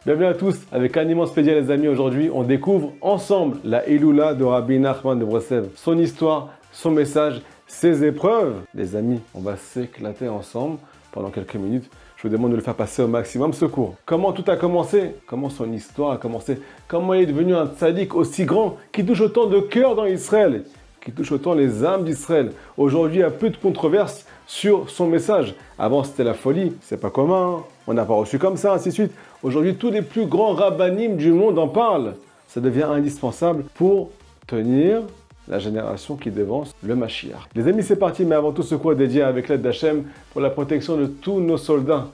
Bienvenue à tous, avec un immense plaisir les amis, aujourd'hui on découvre ensemble la Eloula de Rabbi Nachman de Breslev, son histoire, son message, ses épreuves. Les amis, on va s'éclater ensemble pendant quelques minutes. Je vous demande de le faire passer au maximum ce cours. Comment tout a commencé? Comment son histoire a commencé? Comment il est devenu un tzaddik aussi grand qui touche autant de cœurs dans Israël, qui touche autant les âmes d'Israël? Aujourd'hui, il y a peu de controverses sur son message. Avant, c'était la folie, c'est pas commun, on n'a pas reçu comme ça, ainsi de suite. Aujourd'hui, tous les plus grands rabbanim du monde en parlent. Ça devient indispensable pour tenir la génération qui devance le Mashiach. Les amis, c'est parti, mais avant tout, ce cours est dédié avec l'aide d'Hachem pour la protection de tous nos soldats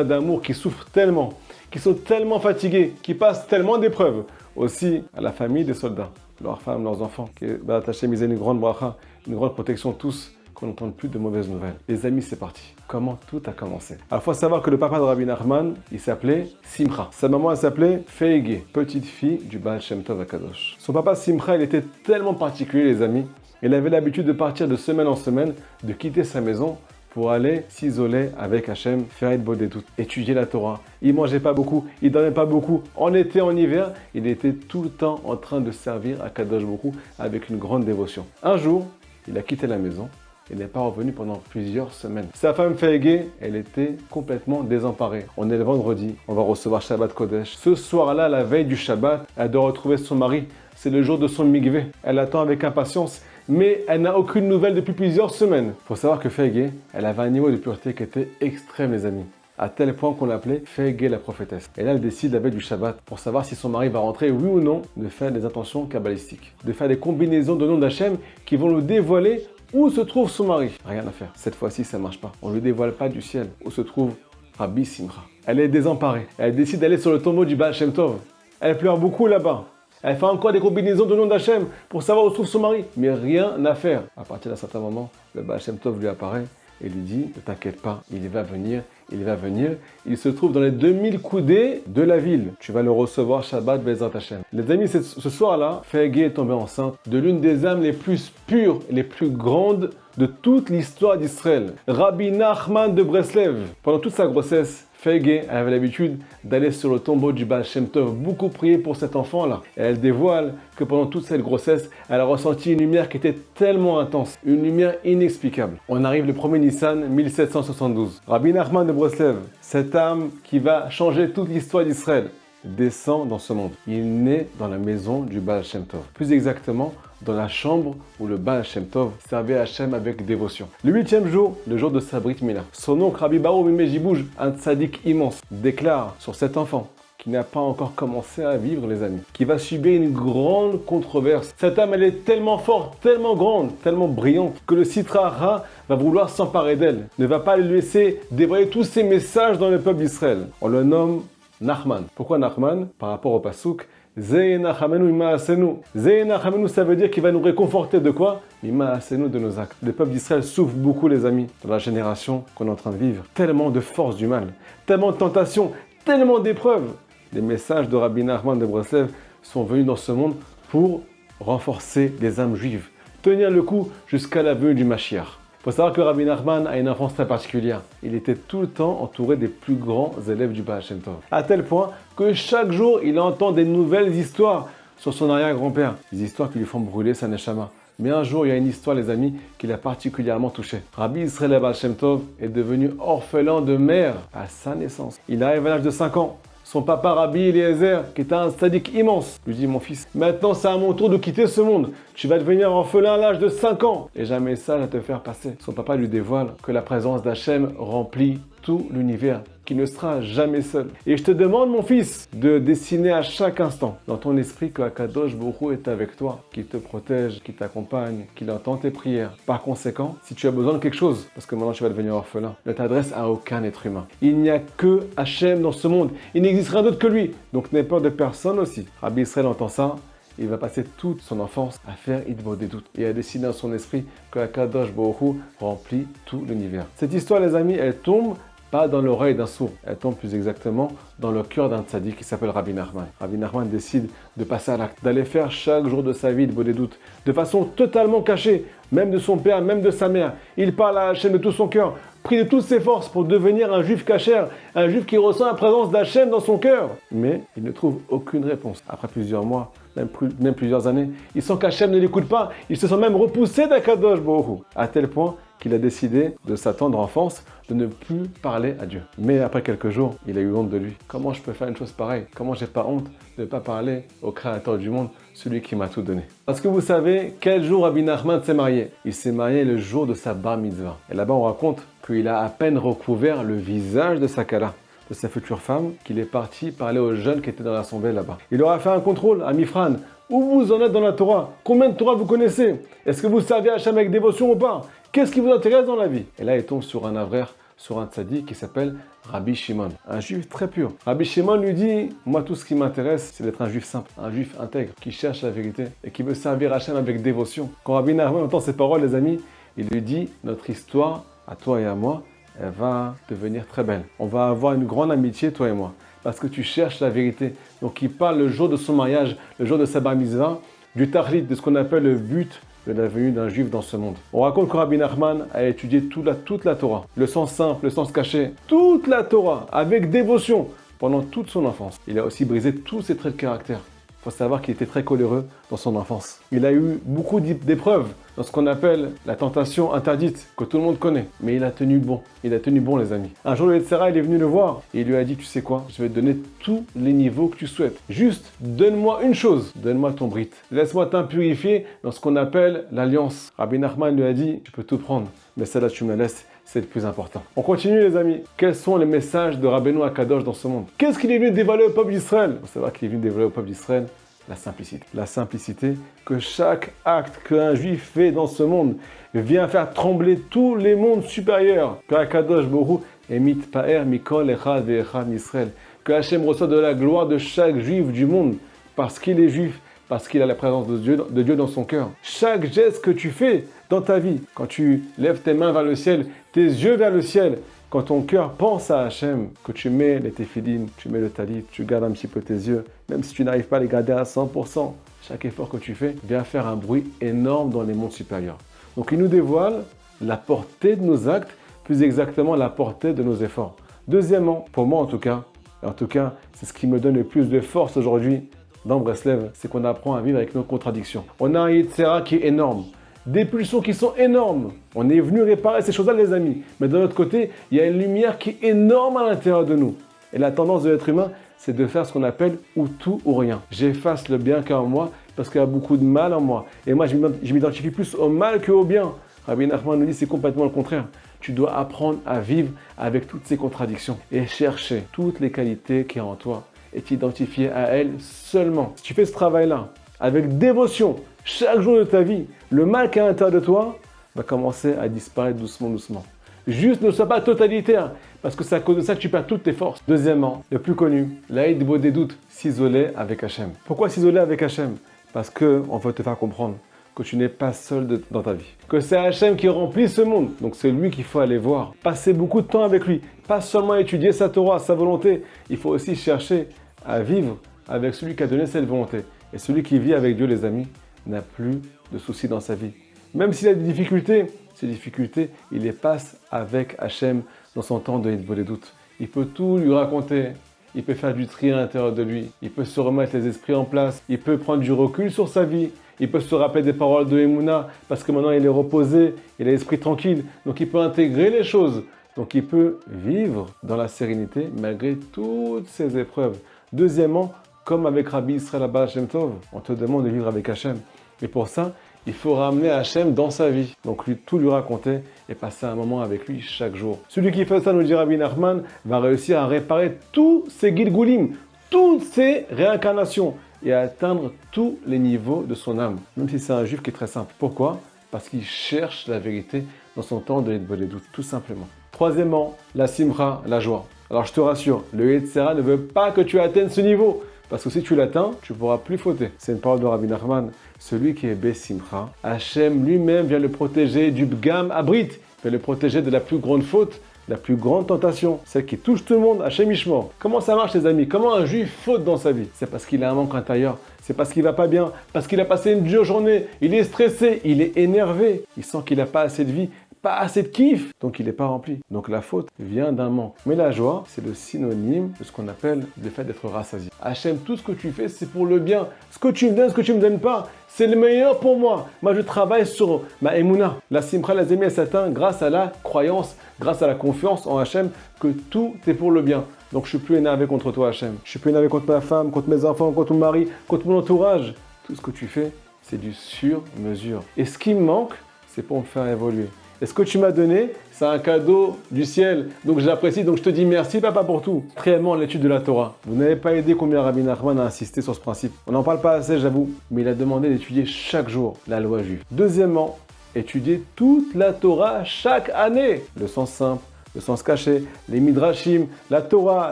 d'amour qui souffrent tellement, qui sont tellement fatigués, qui passent tellement d'épreuves. Aussi à la famille des soldats, leurs femmes, leurs enfants, qui Hachem ils aient une grande bracha, une grande protection tous, qu'on n'entende plus de mauvaises nouvelles. Les amis, c'est parti. Comment tout a commencé? Alors, il faut savoir que le papa de Rabbi Nachman, il s'appelait Simcha. Sa maman, elle s'appelait Feige, petite fille du Baal Shem Tov Akadosh. Son papa Simcha, il était tellement particulier, les amis. Il avait l'habitude de partir de semaine en semaine, de quitter sa maison pour aller s'isoler avec Hachem, faire une bodédout, étudier la Torah. Il mangeait pas beaucoup, il dormait pas beaucoup. En été, en hiver, il était tout le temps en train de servir à Kadosh Baruch Hu avec une grande dévotion. Un jour, il a quitté la maison. Il n'est pas revenu pendant plusieurs semaines. Sa femme Feige, elle était complètement désemparée. On est le vendredi, on va recevoir Shabbat Kodesh. Ce soir-là, la veille du Shabbat, elle doit retrouver son mari. C'est le jour de son mikvé. Elle attend avec impatience, mais elle n'a aucune nouvelle depuis plusieurs semaines. Il faut savoir que Feige, elle avait un niveau de pureté qui était extrême, les amis. À tel point qu'on l'appelait Feige la prophétesse. Et là, elle décide la veille du Shabbat, pour savoir si son mari va rentrer, oui ou non, de faire des intentions kabbalistiques. De faire des combinaisons de noms d'Hachem qui vont lui dévoiler où se trouve son mari. Rien à faire. Cette fois-ci, ça ne marche pas. On ne lui dévoile pas du ciel où se trouve Rabbi Simcha. Elle est désemparée. Elle décide d'aller sur le tombeau du Baal Shem Tov. Elle pleure beaucoup là-bas. Elle fait encore des combinaisons de noms d'Hachem pour savoir où se trouve son mari. Mais rien à faire. À partir d'un certain moment, le Baal Shem Tov lui apparaît et lui dit « Ne t'inquiète pas, il va venir, il va venir. Il se trouve dans les 2000 coudées de la ville. Tu vas le recevoir Shabbat Bezrat Hashem. » Les amis, ce soir-là, Feige est tombée enceinte de l'une des âmes les plus pures et les plus grandes de toute l'histoire d'Israël. Rabbi Nachman de Breslev. Pendant toute sa grossesse, Feige avait l'habitude d'aller sur le tombeau du Baal Shem Tov, beaucoup prier pour cet enfant-là. Et elle dévoile que pendant toute cette grossesse, elle a ressenti une lumière qui était tellement intense, une lumière inexplicable. On arrive le 1er Nissan 1772. Rabbi Nachman de Breslev, cette âme qui va changer toute l'histoire d'Israël, descend dans ce monde. Il naît dans la maison du Baal Shem Tov. Plus exactement, dans la chambre où le Baal Shem Tov servait Hachem avec dévotion. Le 8e jour, le jour de sa Brit Mila, son oncle Rabbi Baruch Mimejibouj, un tzaddik immense, déclare sur cet enfant qui n'a pas encore commencé à vivre, les amis, qui va subir une grande controverse. Cette âme, elle est tellement forte, tellement grande, tellement brillante, que le Sitra Ra va vouloir s'emparer d'elle, ne va pas lui laisser dévoiler tous ses messages dans le peuple d'Israël. On le nomme Nachman. Pourquoi Nachman? Par rapport au Passouk, Zeh Nachamenu Mima Asenu. Zeh Nachamenu, ça veut dire qu'il va nous réconforter de quoi? Mima Asenu, de nos actes. Le peuple d'Israël souffre beaucoup, les amis, dans la génération qu'on est en train de vivre. Tellement de force du mal, tellement de tentations, tellement d'épreuves. Les messages de Rabbi Nachman de Breslev sont venus dans ce monde pour renforcer les âmes juives, tenir le coup jusqu'à la venue du Mashiach. Il faut savoir que Rabbi Nachman a une enfance très particulière. Il était tout le temps entouré des plus grands élèves du Baal Shem Tov. À tel point que chaque jour, il entend des nouvelles histoires sur son arrière-grand-père. Des histoires qui lui font brûler sa neshama. Mais un jour, il y a une histoire, les amis, qui l'a particulièrement touché. Rabbi Israël Baal Shem Tov est devenu orphelin de mère à sa naissance. Il arrive à l'âge de 5 ans. Son papa Rabbi Eliezer, qui était un tzaddik immense, lui dit « Mon fils, maintenant c'est à mon tour de quitter ce monde. Tu vas devenir orphelin à l'âge de 5 ans. » Et j'ai un message à te faire passer. Son papa lui dévoile que la présence d'Hachem remplit tout l'univers, qu'il ne sera jamais seul. Et je te demande, mon fils, de dessiner à chaque instant dans ton esprit que Akadosh Baruch Hu est avec toi, qu'il te protège, qu'il t'accompagne, qu'il entend tes prières. Par conséquent, si tu as besoin de quelque chose, parce que maintenant tu vas devenir orphelin, ne t'adresse à aucun être humain. Il n'y a que Hachem dans ce monde. Il n'existe rien d'autre que lui. Donc n'aie peur de personne aussi. Rabbi Israël entend ça. Il va passer toute son enfance à faire Hitbodedut et à dessiner dans son esprit que Akadosh Baruch Hu remplit tout l'univers. Cette histoire, les amis, elle tombe pas dans l'oreille d'un sourd, elle tombe plus exactement dans le cœur d'un tzaddik qui s'appelle Rabbi Nachman. Rabbi Nachman décide de passer à l'acte, d'aller faire chaque jour de sa vie Hitbodedut, de façon totalement cachée, même de son père, même de sa mère. Il parle à Hachem de tout son cœur. pris de toutes ses forces pour devenir un juif cachère, un juif qui ressent la présence d'Hachem dans son cœur. Mais il ne trouve aucune réponse. Après plusieurs mois, même plusieurs années, il sent qu'Hachem ne l'écoute pas. Il se sent même repoussé d'Akadosh Baruch Hu, à tel point qu'il a décidé de sa tendre enfance de ne plus parler à Dieu. Mais après quelques jours, il a eu honte de lui. Comment je peux faire une chose pareille? Comment j'ai pas honte de ne pas parler au Créateur du monde, celui qui m'a tout donné? Parce que vous savez, quel jour Rabbi Nachman s'est marié? Il s'est marié le jour de sa bar mitzvah. Et là-bas, on raconte qu'il a à peine recouvert le visage de sa kala, de sa future femme, qu'il est parti parler aux jeunes qui étaient dans l'assemblée là-bas. Il leur a fait un contrôle à Mifran. Où vous en êtes dans la Torah? Combien de Torah vous connaissez? Est-ce que vous servez Hachem avec dévotion ou pas? Qu'est-ce qui vous intéresse dans la vie? Et là, il tombe sur un avraire, sur un tzaddik qui s'appelle Rabbi Shimon, un juif très pur. Rabbi Shimon lui dit, moi tout ce qui m'intéresse, c'est d'être un juif simple, un juif intègre, qui cherche la vérité et qui veut servir Hachem avec dévotion. Quand Rabbi Nachman entend ces paroles, les amis, il lui dit, notre histoire, à toi et à moi, elle va devenir très belle. On va avoir une grande amitié, toi et moi, parce que tu cherches la vérité. Donc il parle le jour de son mariage, le jour de sa bar mitzvah, du tahlit, de ce qu'on appelle le but de la venue d'un juif dans ce monde. On raconte que Rabbi Nachman a étudié toute la Torah, le sens simple, le sens caché, toute la Torah, avec dévotion, pendant toute son enfance. Il a aussi brisé tous ses traits de caractère. Il faut savoir qu'il était très coléreux dans son enfance. Il a eu beaucoup d'épreuves dans ce qu'on appelle la tentation interdite, que tout le monde connaît. Mais il a tenu bon. Il a tenu bon, les amis. Un jour, le Yetzirah, il est venu le voir et il lui a dit, tu sais quoi, je vais te donner tous les niveaux que tu souhaites. Juste, donne-moi une chose. Donne-moi ton brite. Laisse-moi t'impurifier dans ce qu'on appelle l'alliance. Rabbi Nachman lui a dit, tu peux tout prendre, mais celle-là, tu me laisses. C'est le plus important. On continue, les amis. Quels sont les messages de Rabbeinu Akadosh dans ce monde? Qu'est-ce qu'il est venu dévoiler au peuple d'Israël? Il faut savoir qu'il est venu dévoiler au peuple d'Israël la simplicité. La simplicité que chaque acte qu'un juif fait dans ce monde vient faire trembler tous les mondes supérieurs. Que Akadosh Baruch Hu emit pa'er mikol echad ve'echad Israël. Que Hachem reçoit de la gloire de chaque juif du monde parce qu'il est juif, parce qu'il a la présence de Dieu dans son cœur. Chaque geste que tu fais dans ta vie, quand tu lèves tes mains vers le ciel, tes yeux vers le ciel, quand ton cœur pense à Hachem, que tu mets les téphilines, tu mets le talit, tu gardes un petit peu tes yeux, même si tu n'arrives pas à les garder à 100%, chaque effort que tu fais vient faire un bruit énorme dans les mondes supérieurs. Donc il nous dévoile la portée de nos actes, plus exactement la portée de nos efforts. Deuxièmement, pour moi en tout cas, c'est ce qui me donne le plus de force aujourd'hui dans Breslev, c'est qu'on apprend à vivre avec nos contradictions. On a un Yetzirah qui est énorme, des pulsions qui sont énormes. On est venu réparer ces choses-là, les amis. Mais de l'autre côté, il y a une lumière qui est énorme à l'intérieur de nous. Et la tendance de l'être humain, c'est de faire ce qu'on appelle ou tout ou rien. J'efface le bien qu'il y a en moi parce qu'il y a beaucoup de mal en moi. Et moi, je m'identifie plus au mal qu'au bien. Rabbi Nachman nous dit c'est complètement le contraire. Tu dois apprendre à vivre avec toutes ces contradictions et chercher toutes les qualités qu'il y a en toi et t'identifier à elles seulement. Si tu fais ce travail-là avec dévotion, chaque jour de ta vie, le mal qui est à l'intérieur de toi va commencer à disparaître doucement, doucement. Juste ne sois pas totalitaire, parce que c'est à cause de ça que tu perds toutes tes forces. Deuxièmement, le plus connu, l'Aïd Bo des doutes, s'isoler avec Hachem. Pourquoi s'isoler avec Hachem? Parce qu'on veut te faire comprendre que tu n'es pas seul dans ta vie. Que c'est Hachem qui remplit ce monde, donc c'est lui qu'il faut aller voir. Passer beaucoup de temps avec lui, pas seulement étudier sa Torah, sa volonté, il faut aussi chercher à vivre avec celui qui a donné cette volonté. Et celui qui vit avec Dieu, les amis, n'a plus de soucis dans sa vie. Même s'il a des difficultés, ces difficultés, il les passe avec Hachem dans son temps de des doutes. Il peut tout lui raconter. Il peut faire du tri à l'intérieur de lui. Il peut se remettre les esprits en place. Il peut prendre du recul sur sa vie. Il peut se rappeler des paroles de Emouna parce que maintenant il est reposé, il a l'esprit tranquille. Donc il peut intégrer les choses. Donc il peut vivre dans la sérénité malgré toutes ces épreuves. Deuxièmement, comme avec Rabbi Israël Abba Hashem Tov, on te demande de vivre avec Hachem. Et pour ça, il faut ramener Hachem dans sa vie. Donc tout lui raconter et passer un moment avec lui chaque jour. Celui qui fait ça, nous dit Rabbi Nachman, va réussir à réparer tous ses Gilgulim, toutes ses réincarnations et à atteindre tous les niveaux de son âme. Même si c'est un juif qui est très simple. Pourquoi? Parce qu'il cherche la vérité dans son temps de doute, tout simplement. Troisièmement, la simcha, la joie. Alors je te rassure, le Yetzirah ne veut pas que tu atteignes ce niveau. Parce que si tu l'atteins, tu ne pourras plus fauter. C'est une parole de Rabbi Nachman. Celui qui est Bessimcha, Hachem lui-même vient le protéger du Bgam Abrit, vient le protéger de la plus grande faute, la plus grande tentation, celle qui touche tout le monde, Hachem Ishmor. Comment ça marche, les amis? Comment un juif faute dans sa vie? C'est parce qu'il a un manque intérieur, c'est parce qu'il ne va pas bien, parce qu'il a passé une dure journée, il est stressé, il est énervé, il sent qu'il n'a pas assez de vie, pas assez de kiff, donc il n'est pas rempli. Donc la faute vient d'un manque. Mais la joie, c'est le synonyme de ce qu'on appelle le fait d'être rassasié. Hachem, tout ce que tu fais, c'est pour le bien. Ce que tu me donnes, ce que tu me donnes pas, c'est le meilleur pour moi. Moi, je travaille sur ma émouna. La simcha, les amis, elle s'atteint grâce à la croyance, grâce à la confiance en Hachem, que tout est pour le bien. Donc, je ne suis plus énervé contre toi, Hachem. Je ne suis plus énervé contre ma femme, contre mes enfants, contre mon mari, contre mon entourage. Tout ce que tu fais, c'est du sur-mesure. Et ce qui me manque, c'est pour me faire évoluer. Et ce que tu m'as donné, c'est un cadeau du ciel. Donc j'apprécie, donc je te dis merci papa pour tout. Réellement, l'étude de la Torah. Vous n'avez pas aidé combien Rabbi Nachman a insisté sur ce principe. On n'en parle pas assez, j'avoue, mais il a demandé d'étudier chaque jour la loi juive. Deuxièmement, étudier toute la Torah chaque année. Le sens simple, le sens caché, les Midrashim, la Torah,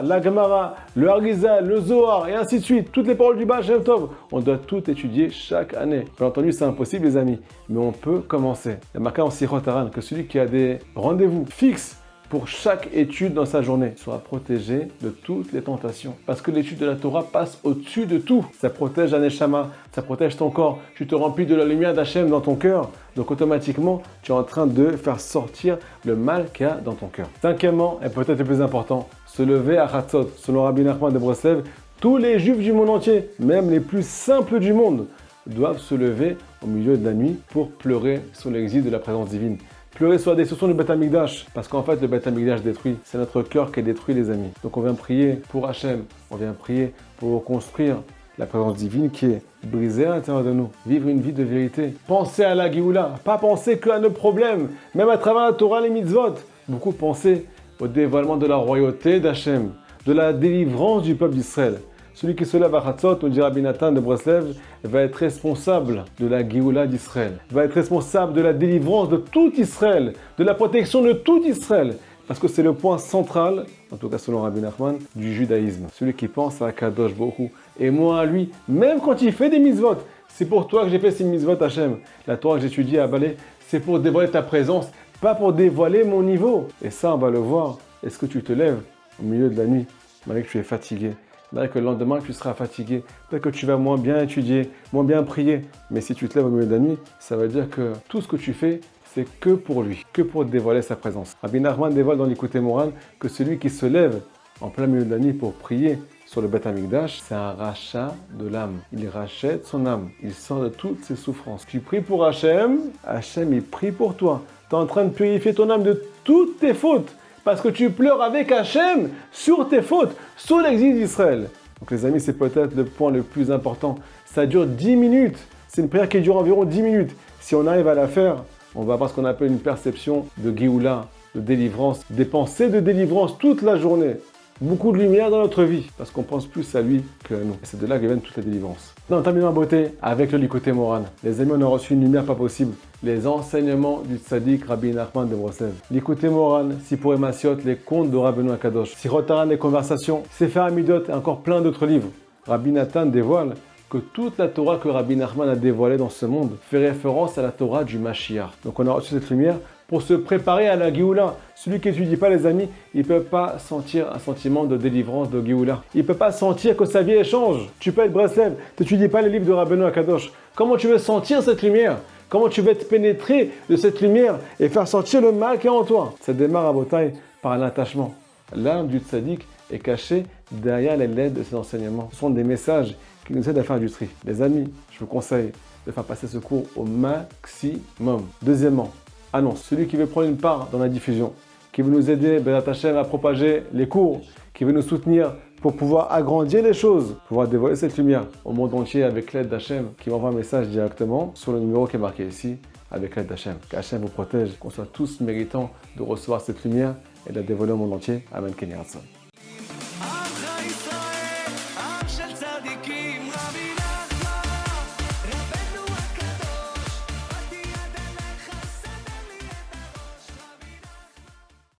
la Gemara, le Harizal, le Zohar, et ainsi de suite. Toutes les paroles du Baal Shem Tov. On doit tout étudier chaque année. Bien entendu, c'est impossible, les amis, mais on peut commencer. Il y a marqué en Sichot Haran que celui qui a des rendez-vous fixes pour chaque étude dans sa journée soit protégé de toutes les tentations. Parce que l'étude de la Torah passe au-dessus de tout. Ça protège la Neshama, ça protège ton corps. Tu te remplis de la lumière d'Hachem dans ton cœur. Donc automatiquement, tu es en train de faire sortir le mal qu'il y a dans ton cœur. Cinquièmement, et peut-être le plus important, se lever à Chatzot. Selon Rabbi Nachman de Breslev, tous les juifs du monde entier, même les plus simples du monde, doivent se lever au milieu de la nuit pour pleurer sur l'exil de la présence divine. Pleurer sur la destruction du Beth Amikdash, parce qu'en fait le Beth Amikdash détruit, c'est notre cœur qui est détruit, les amis. Donc on vient prier pour Hachem, on vient prier pour reconstruire la présence divine qui est brisée à l'intérieur de nous. Vivre une vie de vérité. Penser à la Géoula, pas penser qu'à nos problèmes, même à travers la Torah, les mitzvot. Beaucoup penser au dévoilement de la royauté d'Hachem, de la délivrance du peuple d'Israël. Celui qui se lève à Chatzot, nous dit Rabbi Nathan de Breslev, va être responsable de la Géoula d'Israël, va être responsable de la délivrance de tout Israël, de la protection de tout Israël. Parce que c'est le point central, en tout cas selon Rabbi Nachman, du judaïsme. Celui qui pense à Kadosh Baruch Hu. Et moi à lui, même quand il fait des mitzvot, c'est pour toi que j'ai fait ces mitzvot Hachem. La Torah que j'étudie à Balé, c'est pour dévoiler ta présence, pas pour dévoiler mon niveau. Et ça, on va le voir. Est-ce que tu te lèves au milieu de la nuit, malgré que tu es fatigué? Que le lendemain, tu seras fatigué. Peut-être que tu vas moins bien étudier, moins bien prier. Mais si tu te lèves au milieu de la nuit, ça veut dire que tout ce que tu fais, c'est que pour lui, que pour dévoiler sa présence. Rabbi Nachman dévoile dans l'Écoute Moran que celui qui se lève en plein milieu de la nuit pour prier sur le Beth Amikdash, c'est un rachat de l'âme. Il rachète son âme. Il sort de toutes ses souffrances. Tu pries pour Hachem, Hachem il prie pour toi. Tu es en train de purifier ton âme de toutes tes fautes. Parce que tu pleures avec Hachem sur tes fautes, sur l'exil d'Israël. Donc les amis, c'est peut-être le point le plus important. Ça dure 10 minutes. C'est une prière qui dure environ 10 minutes. Si on arrive à la faire, on va avoir ce qu'on appelle une perception de Géoula, de délivrance, des pensées de délivrance toute la journée. Beaucoup de lumière dans notre vie, parce qu'on pense plus à lui qu'à nous. Et c'est de là que viennent toutes les délivrances. On termine en beauté avec le Likutei Moran. Les amis, on a reçu une lumière pas possible. Les enseignements du tzaddik Rabbi Nachman de Breslev. Likutei Moran, Sipurei Maasiot, les contes de Rabbeinu Akadosh. Sichot Haran, les conversations. Sefer Hamidot et encore plein d'autres livres. Rabbi Nathan dévoile que toute la Torah que Rabbi Nachman a dévoilée dans ce monde fait référence à la Torah du Mashiach. Donc on a reçu cette lumière pour se préparer à la Géoula. Celui qui n'étudie pas, les amis, il ne peut pas sentir un sentiment de délivrance, de Géoula. Il ne peut pas sentir que sa vie change. Tu peux être Breslev, tu n'étudies pas les livres de Rabbeinu Akadosh. Comment tu veux sentir cette lumière? Comment tu veux être pénétré de cette lumière et faire sortir le mal qui est en toi? Ça démarre à Botaï par un attachement. L'âme du tzaddik est cachée derrière les lettres de ses enseignements. Ce sont des messages qui nous aident à faire du tri. Les amis, je vous conseille de faire passer ce cours au maximum. Deuxièmement, annonce. Celui qui veut prendre une part dans la diffusion, qui veut nous aider, Bezrat Hashem, à propager les cours, qui veut nous soutenir pour pouvoir agrandir les choses, pouvoir dévoiler cette lumière au monde entier avec l'aide d'Hachem, qui m'envoie un message directement sur le numéro qui est marqué ici, avec l'aide d'Hachem. Qu'Hachem vous protège, qu'on soit tous méritants de recevoir cette lumière et de la dévoiler au monde entier. Amen. Kenny Ratson.